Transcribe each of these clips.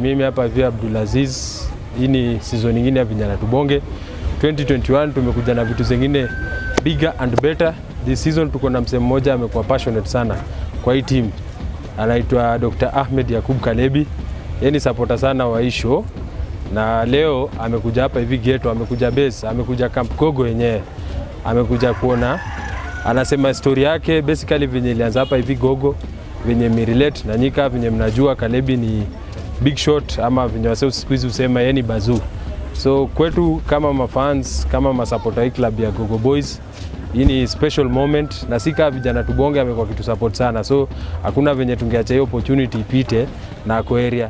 mimi hapa via Abdulaziz. Hii ni season nyingine ya Vijana Tubonge. 2021 tumekuja na vitu zingine bigger and better. This season tuko na msemo mmoja amekuwa passionate sana kwa hii team. Anaitwa Dr. Ahmed Kalebi. Yeye ni supporter sana wa hii show. Na leo amekuja hapa hivi ghetto, amekuja base, amekuja camp Gogo yenyewe. Amekuja kuona, anasema story yake basically venye ilianza hapa hivi Gogo, venye mirelate na nyika, venye mnajua Kalebi ni big shot ama venye waseo squeeze usema yeye ni bazoo. So kwetu kama mafans, kama masupporter club ya Gogo Boys, hii ni special moment na sika Vijana Tubonge amekuwa kitu support sana. So hakuna venye tungeacha hiyo opportunity ipite na ako area.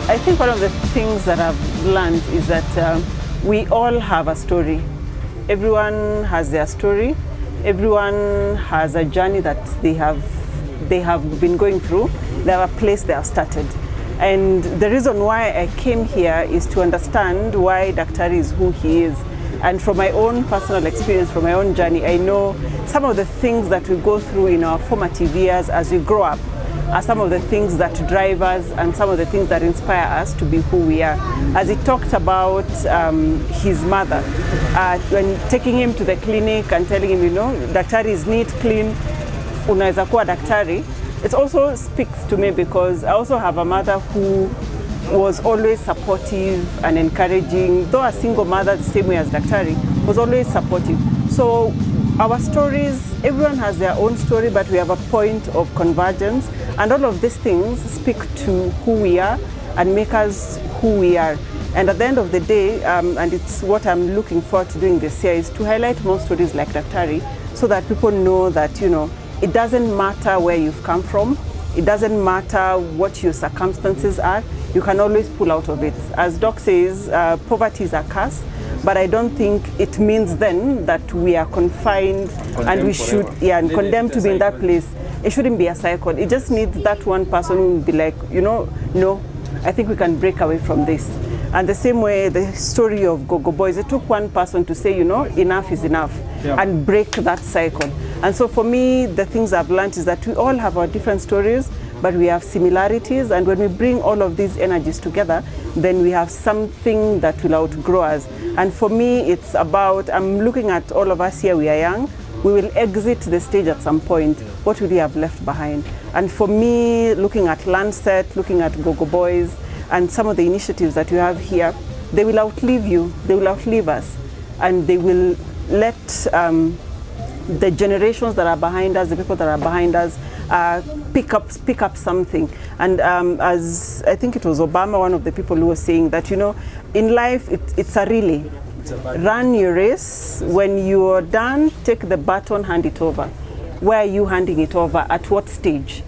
I think one of the things that I've learned is that we all have a story. Everyone has their story. Everyone has a journey that they have been going through. They have a place they have started. And the reason why I came here is to understand why Daktari is who he is. And from my own personal experience, from my own journey, I know some of the things that we go through in our formative years as we grow up are some of the things that drive us and some of the things that inspire us to be who we are. As he talked about his mother, when taking him to the clinic and telling him, you know, Daktari is neat, clean, unaweza kuwa daktari, it also speaks to me because I also have a mother who was always supportive and encouraging. Though a single mother, the same way as Daktari, was always supportive. So our stories, everyone has their own story, but we have a point of convergence. And all of these things speak to who we are and make us who we are. And at the end of the day, and it's what I'm looking forward to doing this year, is to highlight more stories like Daktari so that people know that, you know, it doesn't matter where you've come from. It doesn't matter what your circumstances are. You can always pull out of it. As Doc says, poverty is a curse. But I don't think it means then that we are confined and we should, and condemned to be in that place. It shouldn't be a cycle. It just needs that one person who will be like, you know, no, I think we can break away from this. And the same way, the story of Gogo Boys, it took one person to say, you know, enough is enough, and break that cycle. And so for me, the things I've learned is that we all have our different stories, but we have similarities, and when we bring all of these energies together, then we have something that will outgrow us. And for me, it's about, I'm looking at all of us here, we are young, we will exit the stage at some point. What will we have left behind? And for me, looking at Lancet, looking at Gogo Boys, and some of the initiatives that you have here, they will outlive you, they will outlive us, and they will let the generations that are behind us, the people that are behind us, pick up something. And as I think it was Obama, one of the people who was saying that, you know, in life it's a relay. Run your race. When you're done, take the baton, hand it over. Where are you handing it over? At what stage?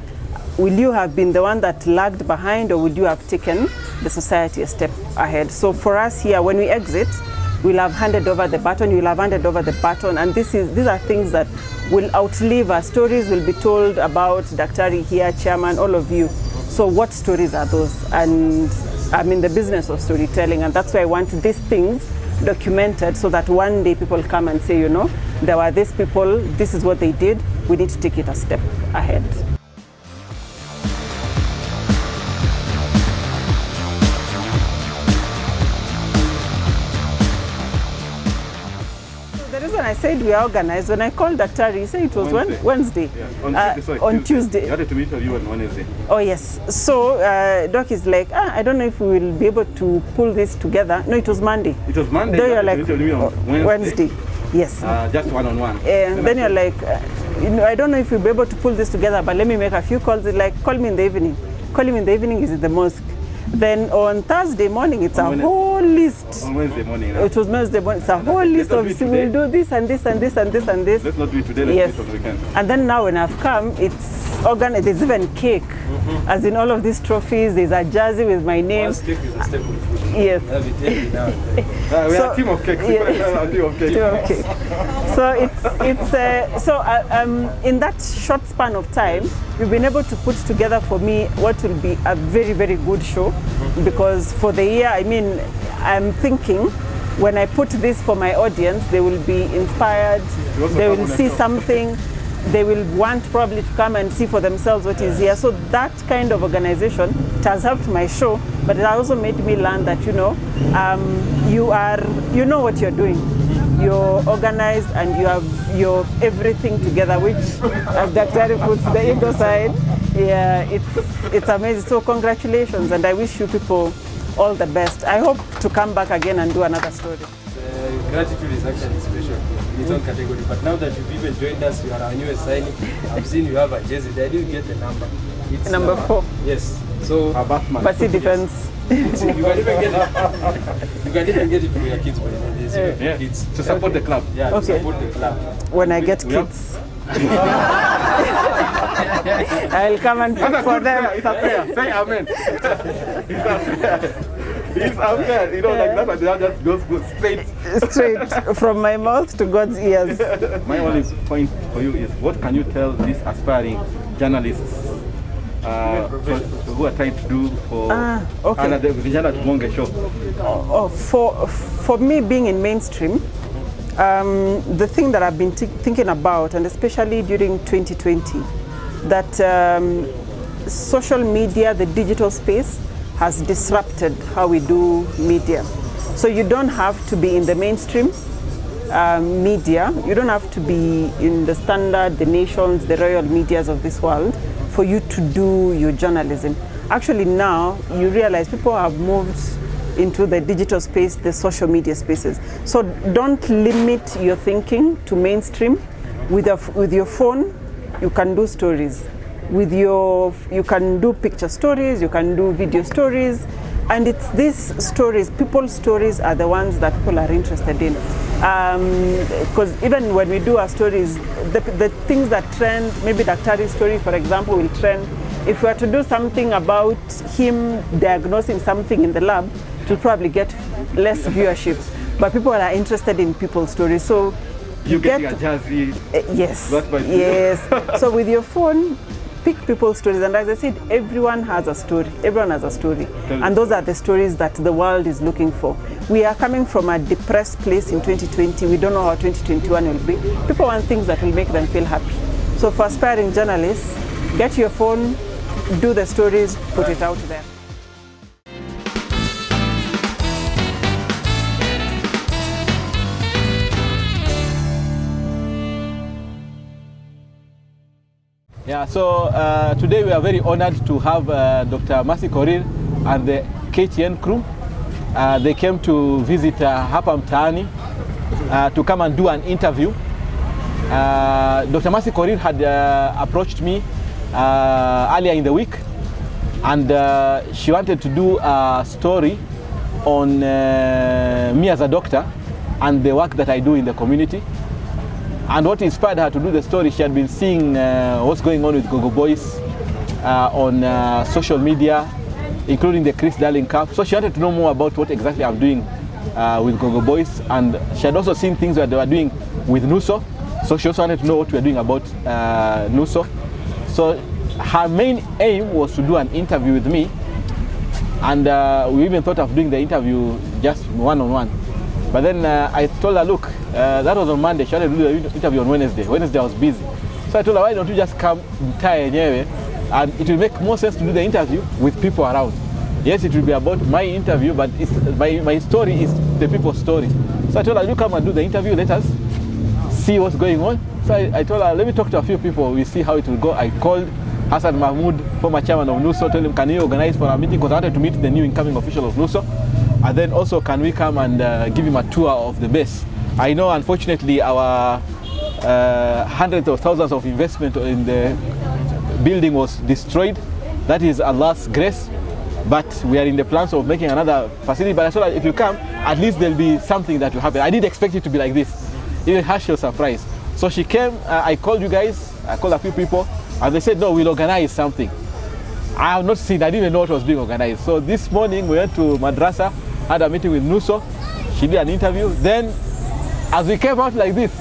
Will you have been the one that lagged behind, or would you have taken the society a step ahead? So for us here, when we exit, we'll have handed over the baton, you'll have handed over the baton, and these are things that will outlive us. Stories will be told about Daktari here, Chairman, all of you. So what stories are those? And I'm in the business of storytelling, and that's why I want these things documented so that one day people come and say, you know, there were these people, this is what they did, we need to take it a step ahead. when I said we are organized, when I called Daktari, he said it was Wednesday. Yeah. On Tuesday. You had to meet you on Wednesday. Oh yes. So Doc is like, I don't know if we will be able to pull this together. No, it was Monday. It was Monday. Then you're like, me on Wednesday. Yes. Just one-on-one. And then you're like, I don't know if we'll be able to pull this together, but let me make a few calls. It's like, call me in the evening. Call him in the evening, he's in the mosque. Then on Thursday morning, it's a whole list. On Wednesday morning. It was Wednesday morning. It's a whole list of, we'll do this and this and this and this and this. Let's not do it today, let's do it on the weekend. And then now when I've come, it's organized. There's even cake. As in all of these trophies, there's a jersey with my name. Cake is a staple food. Yes. We are a team of cakes. A team of cakes. So in that short span of time, we've been able to put together for me what will be a very, very good show. Because for the year, I mean, I'm thinking when I put this for my audience, they will be inspired, they will see something, they will want probably to come and see for themselves what is here. So that kind of organization, it has helped my show, but it also made me learn that, you know what you're doing. You're organized and you have your everything together, which as Dr. puts the ego side, yeah, it's amazing. So congratulations, and I wish you people all the best. I hope to come back again and do another story. Gratitude is actually special in its own category, but now that you've even joined us, you are our newest signing. I've seen you have a jersey. I didn't get the number. It's number 4. Yes. So but see defense. You can even get it for your kids, by the way. Kids to support the club. Yeah, to support the club. When I get kids, I'll come and pick for them. It's a prayer. Say amen. It's a prayer. You know, like that, but that just goes straight from my mouth to God's ears. My only point for you is, what can you tell these aspiring journalists who are trying to do for the Vijana Tubonge show? For me, being in mainstream, the thing that I've been thinking about, and especially during 2020, that social media, the digital space, has disrupted how we do media. So you don't have to be in the mainstream media, you don't have to be in the Standard, the Nations, the royal medias of this world for you to do your journalism. Actually now, you realize people have moved into the digital space, the social media spaces. So don't limit your thinking to mainstream. With your phone, you can do stories. You can do picture stories, you can do video stories, and it's these stories, people's stories are the ones that people are interested in. Because even when we do our stories, the things that trend, maybe Daktari's story, for example, will trend. If we were to do something about him diagnosing something in the lab, it will probably get less viewership. But people are interested in people's stories. So you get a jersey. Yes. Yes. So with your phone, pick people's stories, and as I said, everyone has a story. Everyone has a story, and those are the stories that the world is looking for. We are coming from a depressed place in 2020. We don't know how 2021 will be. People want things that will make them feel happy. So for aspiring journalists, get your phone, do the stories, put it out there. Yeah, so today we are very honored to have Dr. Korir and the KTN crew. They came to visit hapa mtaani to come and do an interview. Dr. Korir had approached me earlier in the week, and she wanted to do a story on me as a doctor and the work that I do in the community. And what inspired her to do the story, she had been seeing what's going on with Gogo Boys on social media, including the Chris Darling Cup. So she wanted to know more about what exactly I'm doing with Gogo Boys. And she had also seen things that they were doing with NUSO. So she also wanted to know what we're doing about NUSO. So her main aim was to do an interview with me. And we even thought of doing the interview just one-on-one. But then I told her, look, that was on Monday. She wanted to do the interview on Wednesday. Wednesday I was busy. So I told her, why don't you just come and it will make more sense to do the interview with people around. Yes, it will be about my interview, but my story is the people's story. So I told her, you come and do the interview, let us see what's going on. So I told her, let me talk to a few people, we see how it will go. I called Hassan Mahmoud, former chairman of NUSO, told him, can you organize for a meeting? Because I wanted to meet the new incoming official of NUSO. And then also, can we come and give him a tour of the base? I know, unfortunately, our hundreds of thousands of investment in the building was destroyed. That is Allah's grace. But we are in the plans of making another facility. But I thought that if you come, at least there'll be something that will happen. I didn't expect it to be like this. Even her was surprised. So she came, I called you guys, I called a few people, and they said, no, we'll organize something. I have not seen, I didn't even know what was being organized. So this morning we went to Madrasa, had a meeting with NUSO, she did an interview. Then, as we came out like this,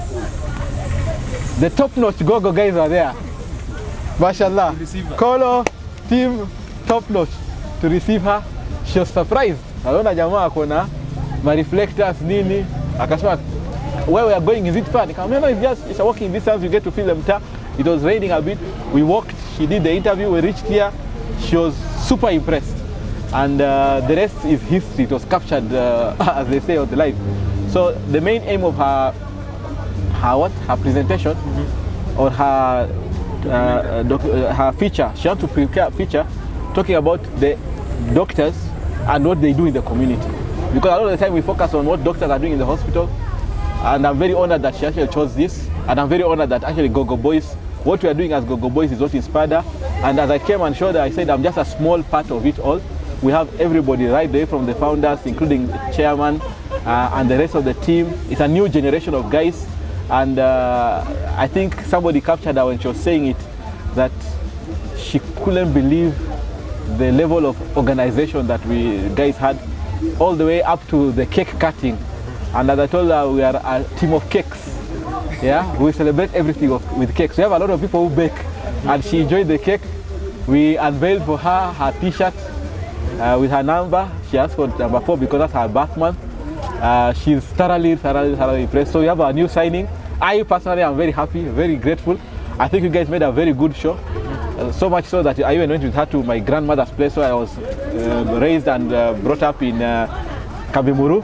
the top-notch Gogo guys were there. Mashallah. Kolo, team, top-notch to receive her. She was surprised. Alona jamaa akona, my reflectors, nini, akasema, where we are going, is it fun? No, it's a walking distance, you get to feel the mta. It was raining a bit. We walked, she did the interview, we reached here. She was super impressed. And the rest is history. It was captured, as they say, on the live. So the main aim of her presentation, or her feature, she had to prepare a feature talking about the doctors and what they do in the community. Because a lot of the time we focus on what doctors are doing in the hospital. And I'm very honored that she actually chose this. And I'm very honored that actually Gogo Boys, what we are doing as Gogo Boys is what inspired her. And as I came and showed her, I said, I'm just a small part of it all. We have everybody right there from the founders, including the chairman and the rest of the team. It's a new generation of guys. And I think somebody captured her when she was saying it, that she couldn't believe the level of organization that we guys had, all the way up to the cake cutting. And as I told her, we are a team of cakes. Yeah, we celebrate everything with cakes. We have a lot of people who bake, and she enjoyed the cake. We unveiled for her T-shirt with her number. She asked for number 4 because that's her birth month. She's thoroughly impressed. So we have a new signing. I personally am very happy, very grateful. I think you guys made a very good show. So much so that I even went with her to my grandmother's place where I was raised and brought up in Kabimuru,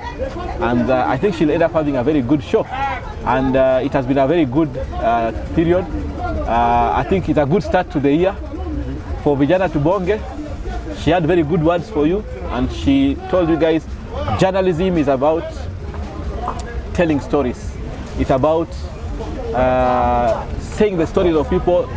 and I think she'll end up having a very good show. And it has been a very good period. I think it's a good start to the year for Vijana Tubonge. She had very good words for you, and she told you guys journalism is about telling stories. It's about saying the stories of people,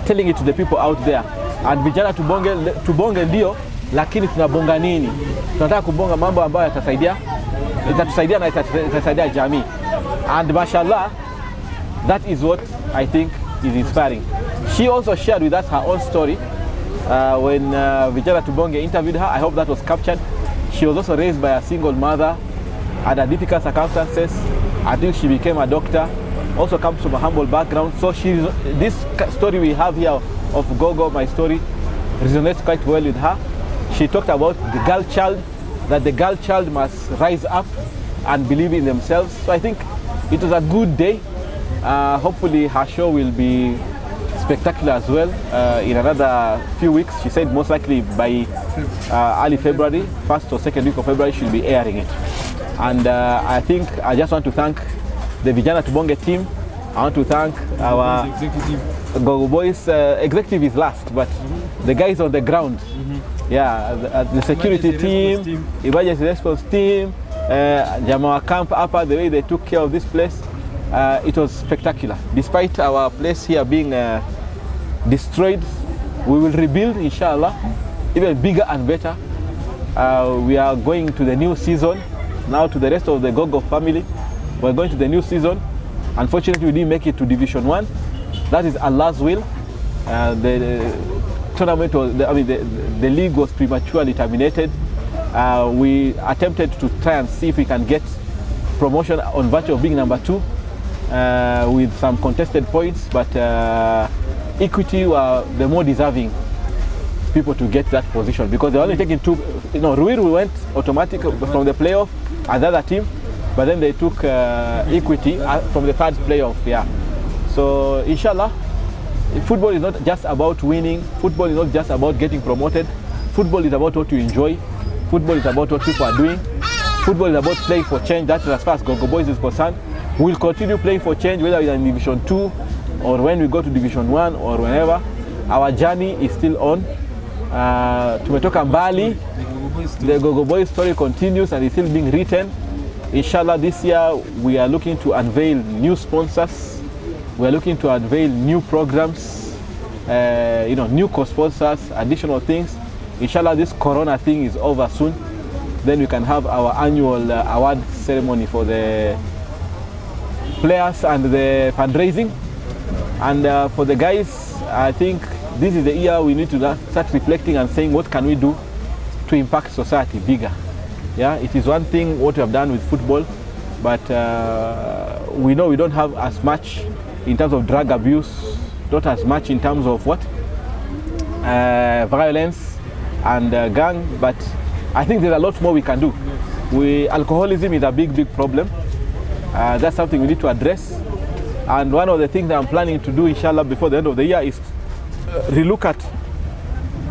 telling it to the people out there. And Vijana Tubonge ndio, lakini tunabonga nini? Tunataka kubonga mambo ambayo itatusaidia na itasaidia jamii. And mashallah, that is what I think is inspiring. She also shared with us her own story when Vijana Tubonge interviewed her. I hope that was captured. She was also raised by a single mother under difficult circumstances until she became a doctor. Also comes from a humble background. So this story we have here of Gogo, my story, resonates quite well with her. She talked about the girl child, that the girl child must rise up and believe in themselves. So I think it was a good day. Hopefully her show will be spectacular as well in another few weeks. She said most likely by early February, 1st or 2nd week of February, she'll be airing it. And I think I just want to thank the Vijana Tubonge team. I want to thank our Gogo Boys. Executive is last, but the guys on the ground. Yeah, the security team, emergency response team, Jamawa Camp Upper, the way they took care of this place, it was spectacular. Despite our place here being destroyed, we will rebuild, inshallah, even bigger and better. We are going to the new season, now to the rest of the Gogo family. We're going to the new season. Unfortunately, we didn't make it to Division 1. That is Allah's will. The tournament was, the league was prematurely terminated. We attempted to try and see if we can get promotion on virtue of being number 2 with some contested points, but Equity were the more deserving people to get that position because they're only taking 2. Ruiru went automatic from the playoff as the other team, but then they took Equity from the 3rd playoff. Yeah. So inshallah, football is not just about winning. Football is not just about getting promoted. Football is about what you enjoy. Football is about what people are doing. Football is about playing for change. That's as far as Gogo Boys is concerned. We'll continue playing for change, whether it's in Division 2 or when we go to Division 1 or whenever. Our journey is still on. Tumetoka mbali. The Gogo Boys story continues and is still being written. Inshallah, this year we are looking to unveil new sponsors. We are looking to unveil new programs, new co-sponsors, additional things. Inshallah, this Corona thing is over soon. Then we can have our annual award ceremony for the players and the fundraising. And for the guys, I think this is the year we need to start reflecting and saying, what can we do to impact society bigger? Yeah, it is one thing what we have done with football, but we know we don't have as much in terms of drug abuse, not as much in terms of what? Violence and gang, but I think there's a lot more we can do. Alcoholism is a big problem. That's something we need to address. And one of the things that I'm planning to do, inshallah, before the end of the year is relook at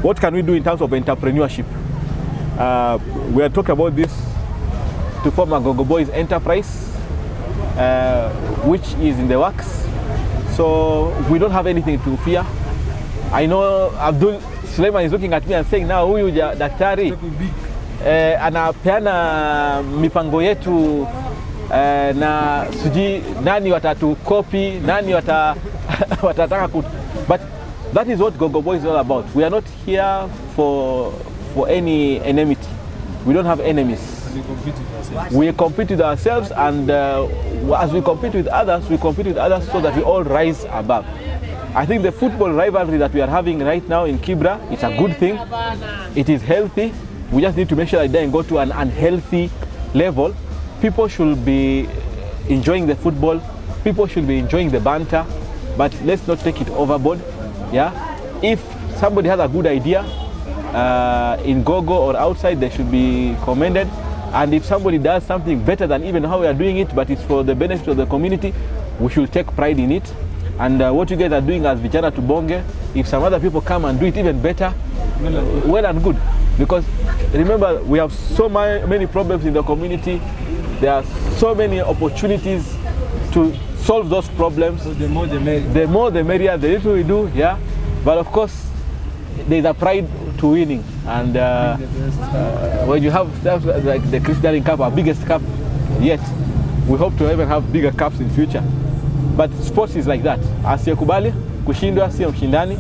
what can we do in terms of entrepreneurship. We are talking about this to form a Gogo Boys enterprise, which is in the works. So we don't have anything to fear. I know Abdul Suleiman is looking at me and saying, now huyu daktari anapeana mipango yetu na suji nani watatu copy, nani watataka but that is what Gogo Boys is all about. We are not here for any enmity. We don't have enemies. We compete with ourselves, and as we compete with others so that we all rise above. I think the football rivalry that we are having right now in Kibra, it's a good thing. It is healthy. We just need to make sure that it doesn't go to an unhealthy level. People should be enjoying the football. People should be enjoying the banter, but let's not take it overboard. Yeah, if somebody has a good idea in Gogo or outside, they should be commended. And if somebody does something better than even how we are doing it, but it's for the benefit of the community, we should take pride in it. And what you guys are doing as Vijana Tubonge, if some other people come and do it even better, well and good. Because remember, we have so many problems in the community. There are so many opportunities to solve those problems. So the more the merrier. The more the merrier. The little we do, yeah. But of course, there is a pride to winning. And when you have stuff like the Christian Cup, our biggest cup yet, we hope to even have bigger cups in future. But sports is like that. Asiyekubali kushindwa sio mshindani.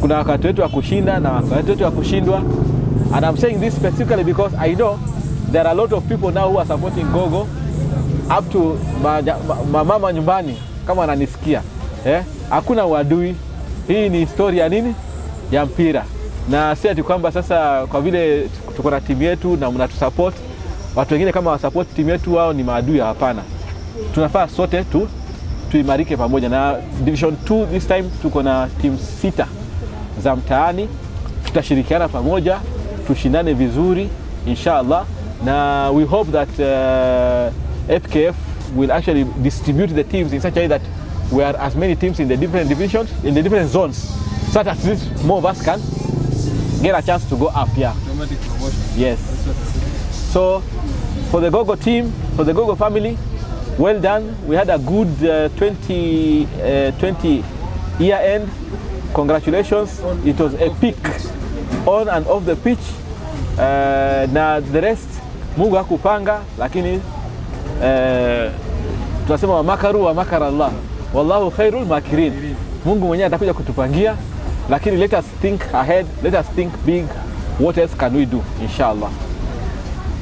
Kuna wakati wetu wa kushinda na wakati wetu wa kushindwa. And I'm saying this specifically because I know there are a lot of people now who are supporting Gogo, up to mama nyumbani kama ananisikia. Hakuna uadui. Hii ni historia nini? Ya mpira. Na si ati kwamba sasa kwa vile tuko na timu yetu na mnatusupport, watu wengine kama wasupport timu yetu wao ni maadui, hapana. Tunafaa sote tuimarike pamoja. Na Division 2 this time tuko na team 6 za mtaani. Tutashirikiana pamoja, tushindane vizuri inshallah. Na we hope that FKF will actually distribute the teams in such a way that we are as many teams in the different divisions, in the different zones, so that at least more of us can get a chance to go up here. Automatic promotion. Yes. So for the Gogo team, for the Gogo family, well done. We had a good 2020 year end. Congratulations. It was a peak on and off the pitch. Na the rest Mungu hakupanga, lakini tunasema wa makara Allah. Wallahu khairul makirin. Mungu mwenyewe atakuja kutupangia, lakini let us think ahead, let us think big. What else can we do, inshallah?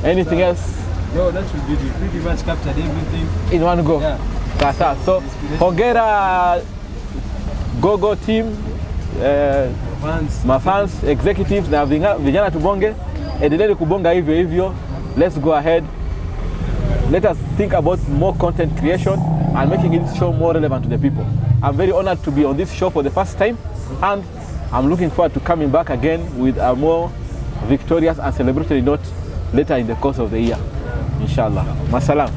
Anything else? No, that should be it. Pretty much captured everything in one go. Yeah. Sasa. So hongera Gogo team, mafans, executives na Vijana Tubonge. Endelee kubonga hivyo hivyo. Let's go ahead. Let us think about more content creation and making this show more relevant to the people. I'm very honored to be on this show for the first time, and I'm looking forward to coming back again with a more victorious and celebratory note later in the course of the year. Inshallah. Masalam.